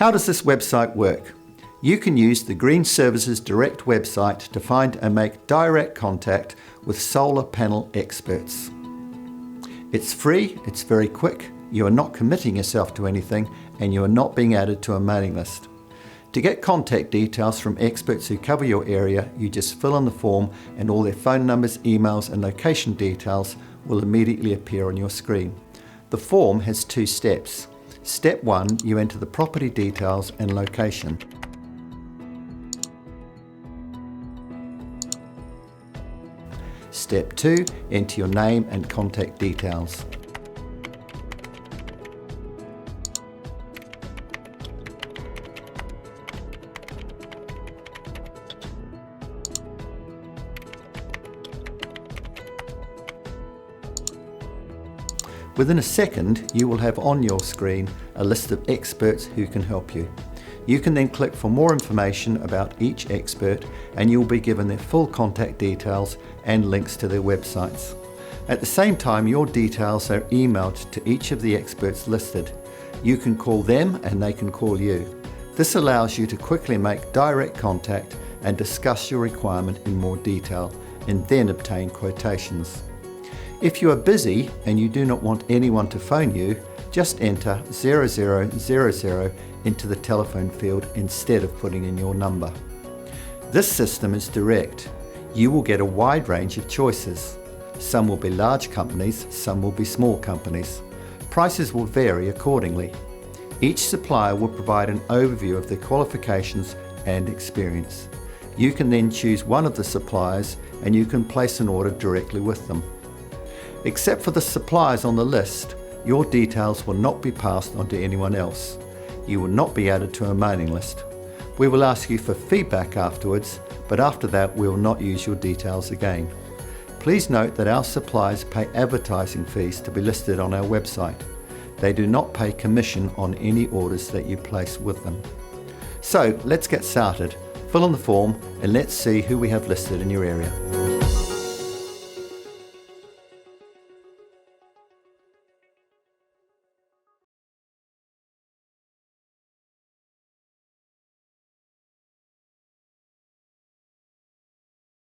How does this website work? You can use the Green Services Direct website to find and make direct contact with solar panel experts. It's free, it's very quick, you are not committing yourself to anything, and you are not being added to a mailing list. To get contact details from experts who cover your area, you just fill in the form and all their phone numbers, emails and location details will immediately appear on your screen. The form has 2 steps. Step 1, you enter the property details and location. Step 2, enter your name and contact details. Within a second, you will have on your screen a list of experts who can help you. You can then click for more information about each expert and you'll be given their full contact details and links to their websites. At the same time, your details are emailed to each of the experts listed. You can call them and they can call you. This allows you to quickly make direct contact and discuss your requirement in more detail and then obtain quotations. If you are busy and you do not want anyone to phone you, just enter 0000 into the telephone field instead of putting in your number. This system is direct. You will get a wide range of choices. Some will be large companies, some will be small companies. Prices will vary accordingly. Each supplier will provide an overview of their qualifications and experience. You can then choose one of the suppliers and you can place an order directly with them. Except for the suppliers on the list, your details will not be passed on to anyone else. You will not be added to a mailing list. We will ask you for feedback afterwards, but after that we will not use your details again. Please note that our suppliers pay advertising fees to be listed on our website. They do not pay commission on any orders that you place with them. So let's get started. Fill in the form and let's see who we have listed in your area.